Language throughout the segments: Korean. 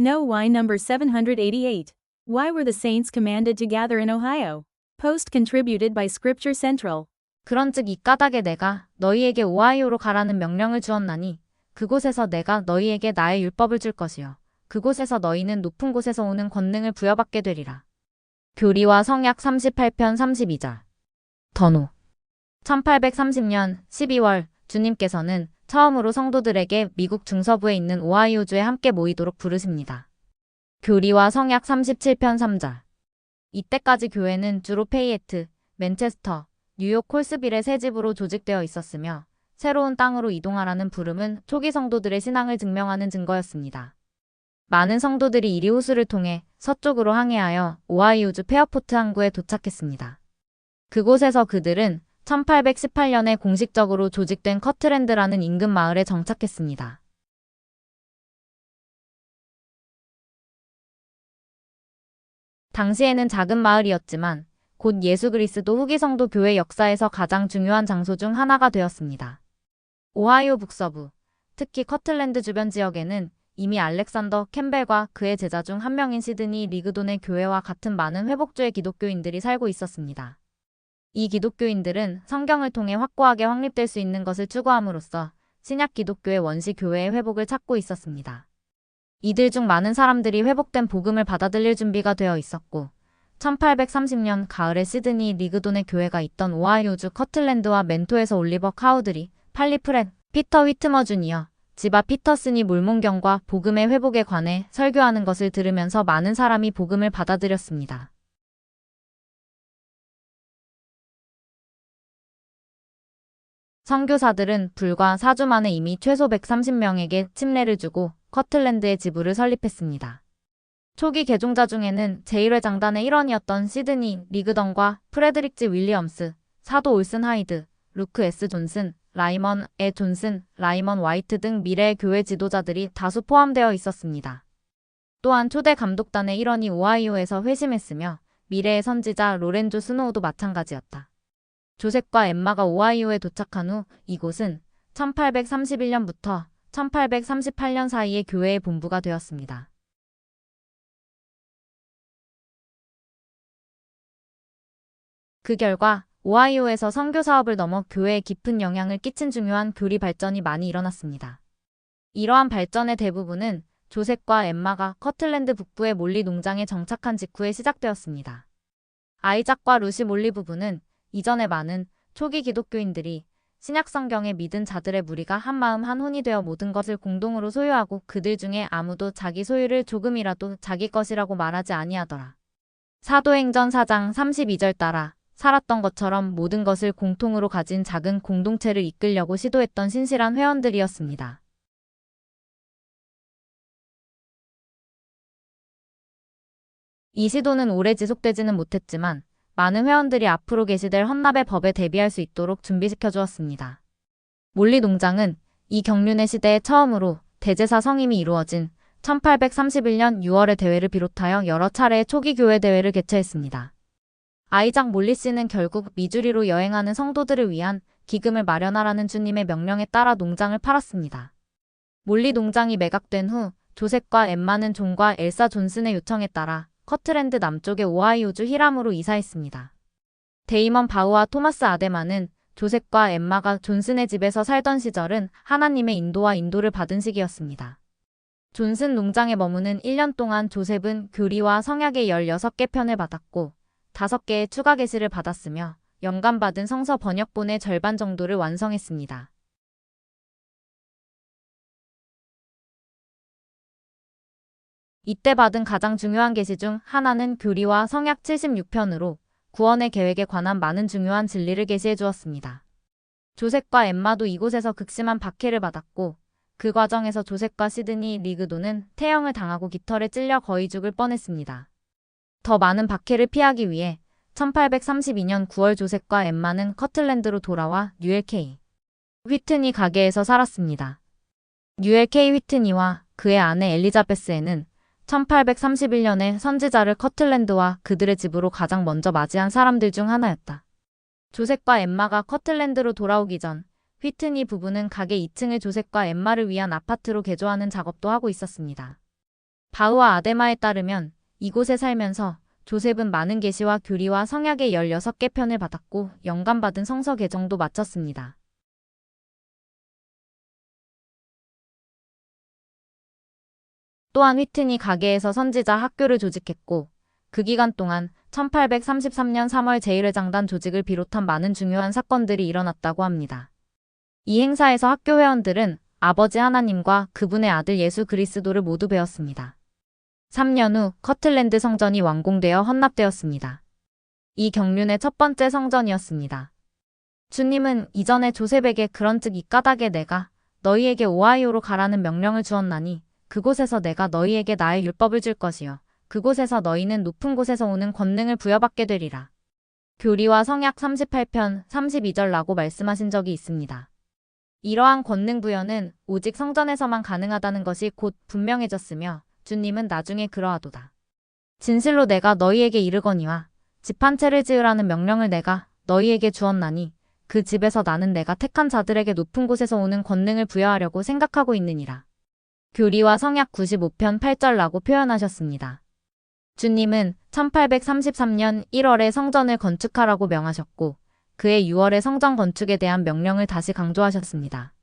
No. Why number 788. Why were the saints commanded to gather in Ohio? Post contributed by Scripture Central. 그런즉 이 까닭에 내가 너희에게 오하이오로 가라는 명령을 주었나니 그곳에서 내가 너희에게 나의 율법을 줄 것이요 그곳에서 너희는 높은 곳에서 오는 권능을 부여받게 되리라. 교리와 성약 38편 32절. 더노 1830년 12월 주님께서는 처음으로 성도들에게 미국 중서부에 있는 오하이오주에 함께 모이도록 부르십니다. 교리와 성약 37편 3절. 이때까지 교회는 주로 페이에트, 맨체스터, 뉴욕 콜스빌의 세 집으로 조직되어 있었으며 새로운 땅으로 이동하라는 부름은 초기 성도들의 신앙을 증명하는 증거였습니다. 많은 성도들이 이리 호수를 통해 서쪽으로 항해하여 오하이오주 페어포트 항구에 도착했습니다. 그곳에서 그들은 1818년에 공식적으로 조직된 커트랜드라는 인근 마을에 정착했습니다. 당시에는 작은 마을이었지만 곧 예수 그리스도 후기 성도 교회 역사에서 가장 중요한 장소 중 하나가 되었습니다. 오하이오 북서부, 특히 커틀랜드 주변 지역에는 이미 알렉산더 캠벨과 그의 제자 중 한 명인 시드니 리그돈의 교회와 같은 많은 회복주의 기독교인들이 살고 있었습니다. 이 기독교인들은 성경을 통해 확고하게 확립될 수 있는 것을 추구함으로써 신약 기독교의 원시 교회의 회복을 찾고 있었습니다. 이들 중 많은 사람들이 회복된 복음을 받아들일 준비가 되어 있었고 1830년 가을에 시드니 리그돈의 교회가 있던 오하이오주 커틀랜드와 멘토에서 올리버 카우드리, 팔리 프렛, 피터 휘트머 주니어, 지바 피터슨이 물문경과 복음의 회복에 관해 설교하는 것을 들으면서 많은 사람이 복음을 받아들였습니다. 선교사들은 불과 4주 만에 이미 최소 130명에게 침례를 주고 커틀랜드의 지부를 설립했습니다. 초기 개종자 중에는 제1회 장단의 일원이었던 시드니 리그던과 프레드릭 G 윌리엄스, 사도 올슨 하이드, 루크 S 존슨, 라이먼 에 존슨, 라이먼 와이트 등 미래의 교회 지도자들이 다수 포함되어 있었습니다. 또한 초대 감독단의 일원이 오하이오에서 회심했으며 미래의 선지자 로렌조 스노우도 마찬가지였다. 조셉과 엠마가 오하이오에 도착한 후 이곳은 1831년부터 1838년 사이에 교회의 본부가 되었습니다. 그 결과 오하이오에서 선교 사업을 넘어 교회에 깊은 영향을 끼친 중요한 교리 발전이 많이 일어났습니다. 이러한 발전의 대부분은 조셉과 엠마가 커틀랜드 북부의 몰리 농장에 정착한 직후에 시작되었습니다. 아이작과 루시 몰리 부부는 이전에 많은 초기 기독교인들이 신약 성경에 믿은 자들의 무리가 한마음 한혼이 되어 모든 것을 공동으로 소유하고 그들 중에 아무도 자기 소유를 조금이라도 자기 것이라고 말하지 아니하더라. 사도행전 4장 32절 따라 살았던 것처럼 모든 것을 공통으로 가진 작은 공동체를 이끌려고 시도했던 신실한 회원들이었습니다. 이 시도는 오래 지속되지는 못했지만 많은 회원들이 앞으로 게시될 헌납의 법에 대비할 수 있도록 준비시켜 주었습니다. 몰리 농장은 이 경륜의 시대에 처음으로 대제사 성임이 이루어진 1831년 6월의 대회를 비롯하여 여러 차례의 초기 교회 대회를 개최했습니다. 아이작 몰리 씨는 결국 미주리로 여행하는 성도들을 위한 기금을 마련하라는 주님의 명령에 따라 농장을 팔았습니다. 몰리 농장이 매각된 후 조셉과 엠마는 존과 엘사 존슨의 요청에 따라 커트랜드 남쪽의 오하이오주 히람으로 이사했습니다. 데이먼 바우와 토마스 아데마는 조셉과 엠마가 존슨의 집에서 살던 시절은 하나님의 인도와 인도를 받은 시기였습니다. 존슨 농장에 머무는 1년 동안 조셉은 교리와 성약의 16개 편을 받았고 5개의 추가 계시를 받았으며 연간 받은 성서 번역본의 절반 정도를 완성했습니다. 이때 받은 가장 중요한 계시 중 하나는 교리와 성약 76편으로 구원의 계획에 관한 많은 중요한 진리를 계시해 주었습니다. 조셉과 엠마도 이곳에서 극심한 박해를 받았고 그 과정에서 조셉과 시드니 리그도는 태형을 당하고 깃털에 찔려 거의 죽을 뻔했습니다. 더 많은 박해를 피하기 위해 1832년 9월 조셉과 엠마는 커틀랜드로 돌아와 뉴엘 K. 휘트니 가게에서 살았습니다. 뉴엘 K. 휘트니와 그의 아내 엘리자베스에는 1831년에 선지자를 커틀랜드와 그들의 집으로 가장 먼저 맞이한 사람들 중 하나였다. 조셉과 엠마가 커틀랜드로 돌아오기 전 휘트니 부부는 가게 2층을 조셉과 엠마를 위한 아파트로 개조하는 작업도 하고 있었습니다. 바흐와 아데마에 따르면 이곳에 살면서 조셉은 많은 계시와 교리와 성약의 16개 편을 받았고 영감받은 성서 개정도 마쳤습니다. 또한 휘트니 가게에서 선지자 학교를 조직했고 그 기간 동안 1833년 3월 제1회장단 조직을 비롯한 많은 중요한 사건들이 일어났다고 합니다. 이 행사에서 학교 회원들은 아버지 하나님과 그분의 아들 예수 그리스도를 모두 배웠습니다. 3년 후 커틀랜드 성전이 완공되어 헌납되었습니다. 이 경륜의 첫 번째 성전이었습니다. 주님은 이전에 조셉에게 그런즉 이 까닭에 내가 너희에게 오하이오로 가라는 명령을 주었나니 그곳에서 내가 너희에게 나의 율법을 줄 것이요 그곳에서 너희는 높은 곳에서 오는 권능을 부여받게 되리라. 교리와 성약 38편 32절라고 말씀하신 적이 있습니다. 이러한 권능 부여는 오직 성전에서만 가능하다는 것이 곧 분명해졌으며 주님은 나중에 그러하도다. 진실로 내가 너희에게 이르거니와 집 한 채를 지으라는 명령을 내가 너희에게 주었나니 그 집에서 나는 내가 택한 자들에게 높은 곳에서 오는 권능을 부여하려고 생각하고 있느니라. 교리와 성약 95편 8절라고 표현하셨습니다. 주님은 1833년 1월에 성전을 건축하라고 명하셨고 그해 6월에 성전 건축에 대한 명령을 다시 강조하셨습니다.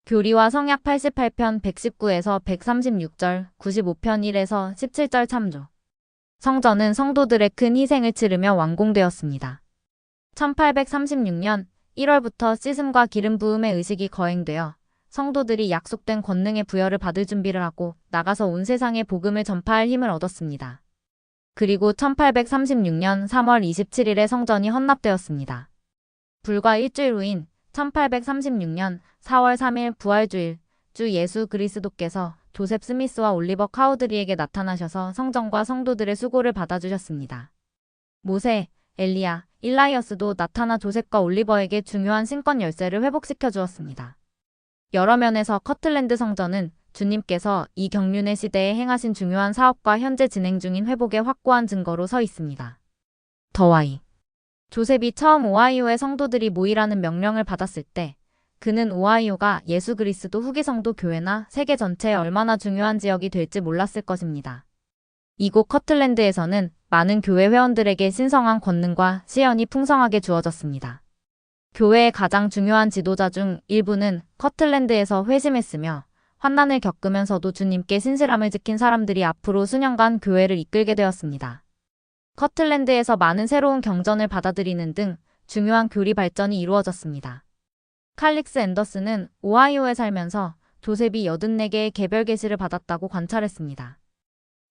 교리와 성약 88편 119에서 136절, 95편 1에서 17절 참조. 성전은 성도들의 큰 희생을 치르며 완공되었습니다. 1836년 1월부터 씻음과 기름 부음의 의식이 거행되어 성도들이 약속된 권능의 부여를 받을 준비를 하고 나가서 온 세상에 복음을 전파할 힘을 얻었습니다. 그리고 1836년 3월 27일에 성전이 헌납되었습니다. 불과 일주일 후인 1836년 4월 3일 부활주일, 주 예수 그리스도께서 조셉 스미스와 올리버 카우드리에게 나타나셔서 성전과 성도들의 수고를 받아주셨습니다. 모세, 엘리야, 일라이어스도 나타나 조셉과 올리버에게 중요한 신권 열쇠를 회복시켜 주었습니다. 여러 면에서 커틀랜드 성전은 주님께서 이 경륜의 시대에 행하신 중요한 사업과 현재 진행 중인 회복의 확고한 증거로 서 있습니다. 더와이. 조셉이 처음 오하이오의 성도들이 모이라는 명령을 받았을 때 그는 오하이오가 예수 그리스도 후기 성도 교회나 세계 전체에 얼마나 중요한 지역이 될지 몰랐을 것입니다. 이곳 커틀랜드에서는 많은 교회 회원들에게 신성한 권능과 시연이 풍성하게 주어졌습니다. 교회의 가장 중요한 지도자 중 일부는 커틀랜드에서 회심했으며 환난을 겪으면서도 주님께 신실함을 지킨 사람들이 앞으로 수년간 교회를 이끌게 되었습니다. 커틀랜드에서 많은 새로운 경전을 받아들이는 등 중요한 교리 발전이 이루어졌습니다. 칼릭스 앤더슨은 오하이오에 살면서 조셉이 84개의 개별 계시를 받았다고 관찰했습니다.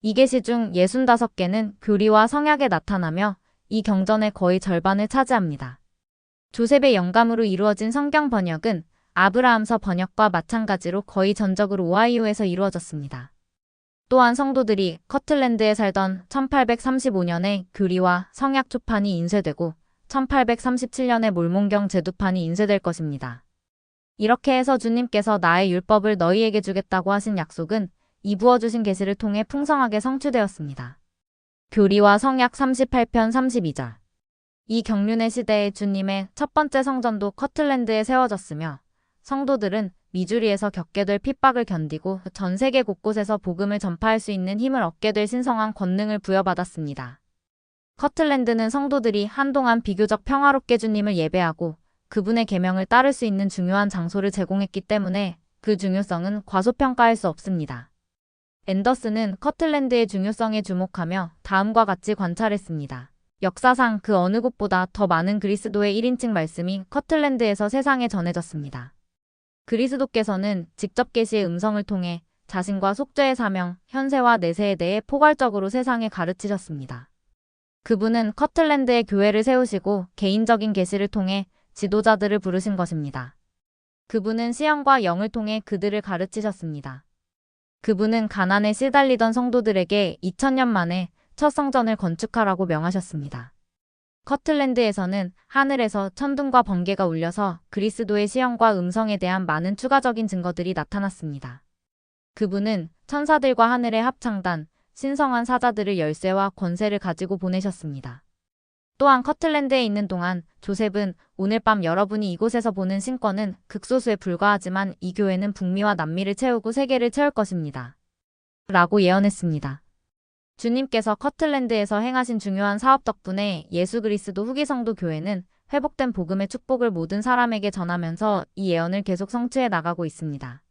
이 계시 중 65개는 교리와 성약에 나타나며 이 경전의 거의 절반을 차지합니다. 조셉의 영감으로 이루어진 성경 번역은 아브라함서 번역과 마찬가지로 거의 전적으로 오하이오에서 이루어졌습니다. 또한 성도들이 커틀랜드에 살던 1835년에 교리와 성약 초판이 인쇄되고 1837년에 몰몬경 제두판이 인쇄될 것입니다. 이렇게 해서 주님께서 나의 율법을 너희에게 주겠다고 하신 약속은 이 부어주신 계시를 통해 풍성하게 성취되었습니다. 교리와 성약 38편 32절. 이 경륜의 시대에 주님의 첫 번째 성전도 커틀랜드에 세워졌으며 성도들은 미주리에서 겪게 될 핍박을 견디고 전 세계 곳곳에서 복음을 전파할 수 있는 힘을 얻게 될 신성한 권능을 부여받았습니다. 커틀랜드는 성도들이 한동안 비교적 평화롭게 주님을 예배하고 그분의 계명을 따를 수 있는 중요한 장소를 제공했기 때문에 그 중요성은 과소평가할 수 없습니다. 앤더슨은 커틀랜드의 중요성에 주목하며 다음과 같이 관찰했습니다. 역사상 그 어느 곳보다 더 많은 그리스도의 1인칭 말씀이 커틀랜드에서 세상에 전해졌습니다. 그리스도께서는 직접 계시의 음성을 통해 자신과 속죄의 사명, 현세와 내세에 대해 포괄적으로 세상에 가르치셨습니다. 그분은 커틀랜드의 교회를 세우시고 개인적인 계시를 통해 지도자들을 부르신 것입니다. 그분은 시험과 영을 통해 그들을 가르치셨습니다. 그분은 가난에 시달리던 성도들에게 2000년 만에 첫 성전을 건축하라고 명하셨습니다. 커틀랜드에서는 하늘에서 천둥과 번개가 울려서 그리스도의 시험과 음성에 대한 많은 추가적인 증거들이 나타났습니다. 그분은 천사들과 하늘의 합창단, 신성한 사자들을 열쇠와 권세를 가지고 보내셨습니다. 또한 커틀랜드에 있는 동안 조셉은 오늘 밤 여러분이 이곳에서 보는 신권은 극소수에 불과하지만 이 교회는 북미와 남미를 채우고 세계를 채울 것입니다. 라고 예언했습니다. 주님께서 커틀랜드에서 행하신 중요한 사업 덕분에 예수 그리스도 후기 성도 교회는 회복된 복음의 축복을 모든 사람에게 전하면서 이 예언을 계속 성취해 나가고 있습니다.